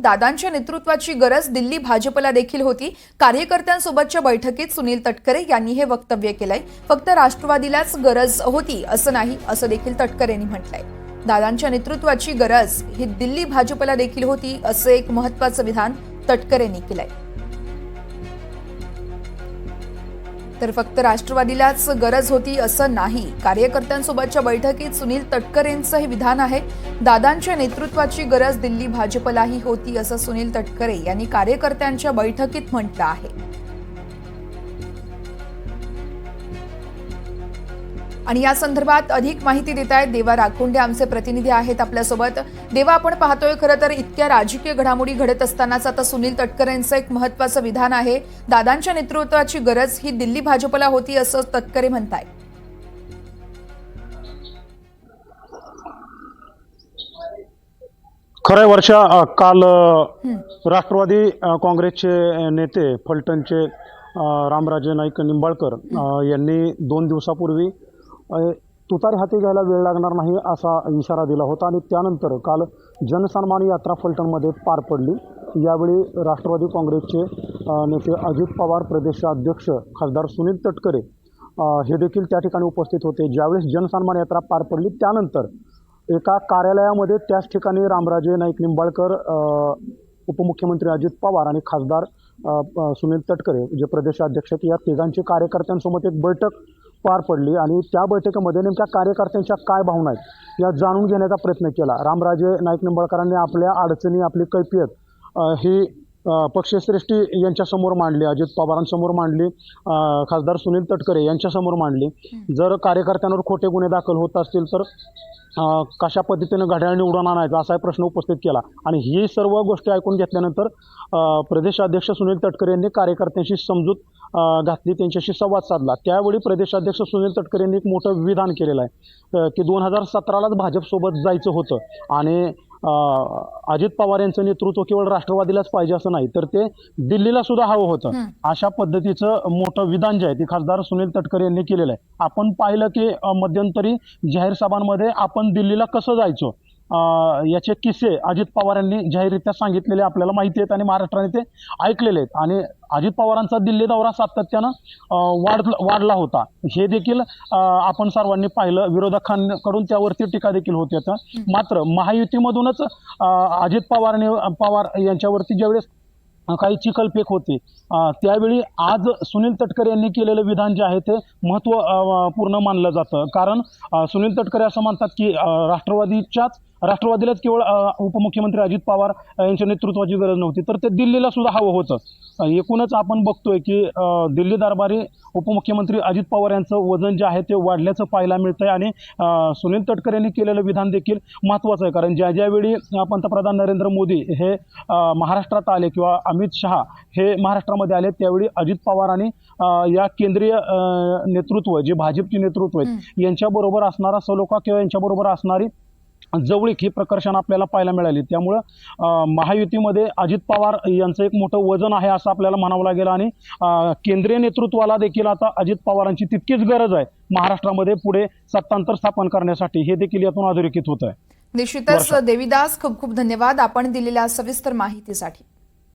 दादांच्या नेतृत्वाची गरज दिल्ली भाजपला देखील होती। कार्यकर्त्यांसोबतच्या बैठकीत सुनील तटकरे यांनी हे वक्तव्य केलंय। फक्त राष्ट्रवादीलाच गरज होती असं नाही, असं देखील तटकरे यांनी म्हटलंय। दादांच्या नेतृत्वाची गरज ही दिल्ली भाजपला देखील होती, असं एक महत्त्वाचं विधान तटकरे यांनी केलंय। तर फक्त राष्ट्रवादीलाच गरज होती असं नाही, कार्यकर्त्यांसोबतच्या बैठकीत सुनील तटकरेंचं हे विधान आहे। दादांच्या नेतृत्वाची गरज दिल्ली भाजपलाही होती असं सुनील तटकरे यांनी कार्यकर्त्यांच्या बैठकीत म्हटलं आहे। आणि या संदर्भात अधिक माहिती देत आहेत देवा राखोंडे, आमचे प्रतिनिधी आहेत आपल्यासोबत। देवा, आपण पाहतोय खरं तर इतक्या राजकीय घडामोडी घडत असतानाच आता सुनील तटकरेंचं एक महत्त्वाचं विधान आहे, दादांच्या नेतृत्वाची गरज ही दिल्ली भाजपला होती असं तटकरे म्हणताय। खरंय वर्षा, काल राष्ट्रवादी काँग्रेसचे नेते फलटणचे रामराजे नाईक निंबाळकर यांनी 2 दिवसापूर्वी तुतारी हाती घ्यायला वेळ लागणार नाही असा इशारा दिला होता आणि त्यानंतर काल जनसन्मान यात्रा फलटणमध्ये पार पडली। यावेळी राष्ट्रवादी काँग्रेसचे नेते अजित पवार, प्रदेशाध्यक्ष खासदार सुनील तटकरे हे देखील त्या ठिकाणी उपस्थित होते। ज्यावेळेस जनसन्मान यात्रा पार पडली त्यानंतर एका कार्यालयामध्ये त्याच ठिकाणी रामराजे नाईक निंबाळकर, उपमुख्यमंत्री अजित पवार आणि खासदार सुनील तटकरे जे प्रदेशाध्यक्ष या तिघांची कार्यकर्त्यांसोबत एक बैठक पार पडली आणि त्या बैठकीमध्ये नेमक्या कार्यकर्त्यांच्या काय भावना आहेत या जाणून घेण्याचा प्रयत्न केला। रामराजे नाईक निंबाळकरांनी आपल्या अडचणी, आपली कैफियत ही पक्षश्रेष्ठी यांच्यासमोर मांडली, अजित पवारांसमोर मांडली, खासदार सुनील तटकरे यांच्यासमोर मांडली। जर कार्यकर्त्यांवर खोटे गुन्हे दाखल होत असतील तर कशा पद्धतीने घड्याळ निवडून आणायचा असा प्रश्न उपस्थित केला आणि ही सर्व गोष्टी ऐकून घेतल्यानंतर प्रदेशाध्यक्ष सुनील तटकरे यांनी कार्यकर्त्यांशी समजूत घातली, त्यांच्याशी संवाद साधला। त्यावेळी प्रदेशाध्यक्ष सुनील तटकरे यांनी एक मोठं विधान केलेलं आहे की 2017लाच भाजपसोबत जायचं होतं आणि अजित पवार यांचं नेतृत्व केवळ राष्ट्रवादीलाच पाहिजे असं नाही तर ते दिल्लीला सुद्धा हवं होतं। अशा पद्धतीचं मोठं विधान जे आहे ते खासदार सुनील तटकरे यांनी केलेलं आहे। आपण पाहिलं की मध्यंतरी जाहीर सभांमध्ये आपण दिल्लीला कसं जायचो याचे किस्से अजित पवार यांनी जाहीररित्या सांगितलेले आपल्याला माहिती आहेत आणि महाराष्ट्राने ते ऐकलेले आहेत आणि अजित पवारांचा दिल्ली दौरा सातत्यानं वाढला होता हे देखील आपण सर्वांनी पाहिलं। विरोधकांकडून त्यावरती टीका देखील होती आता। मात्र महायुतीमधूनच अजित पवार यांच्यावरती ज्यावेळेस काही चिखलफेक होती त्यावेळी आज सुनील तटकरे यांनी केलेलं विधान जे आहे ते महत्त्वपूर्ण मानलं जातं। कारण सुनील तटकरे असं म्हणतात की राष्ट्रवादीलाच केवळ उपमुख्यमंत्री अजित पवार यांच्या नेतृत्वाची गरज नव्हती तर ते दिल्लीला सुद्धा हवं होतं। एकूणच आपण बघतोय की दिल्ली दरबारी उपमुख्यमंत्री अजित पवार यांचं वजन जे आहे ते वाढल्याचं पाहायला मिळतंय आणि सुनील तटकरे यांनी केलेलं विधान देखील महत्त्वाचं आहे। कारण ज्यावेळी पंतप्रधान नरेंद्र मोदी हे महाराष्ट्रात आले किंवा अमित शहा हे महाराष्ट्रामध्ये आले त्यावेळी अजित पवार आणि या केंद्रीय नेतृत्व जे भाजपचे नेतृत्व आहेत यांच्याबरोबर असणारा सलोखा किंवा यांच्याबरोबर असणारी जवळीक ही प्रकर्षाने आपल्याला पाहायला मिळाली। त्यामुळं महायुतीमध्ये अजित पवार यांचं एक मोठं वजन आहे असं आपल्याला म्हणावं लागेल आणि केंद्रीय नेतृत्वाला देखील आता अजित पवारांची तितकीच गरज आहे महाराष्ट्रामध्ये पुढे सत्तांतर स्थापन करण्यासाठी, हे देखील यातून अधोरेखित होत आहे। निश्चितच देविदास, खूप खूप धन्यवाद आपण दिलेल्या सविस्तर माहितीसाठी।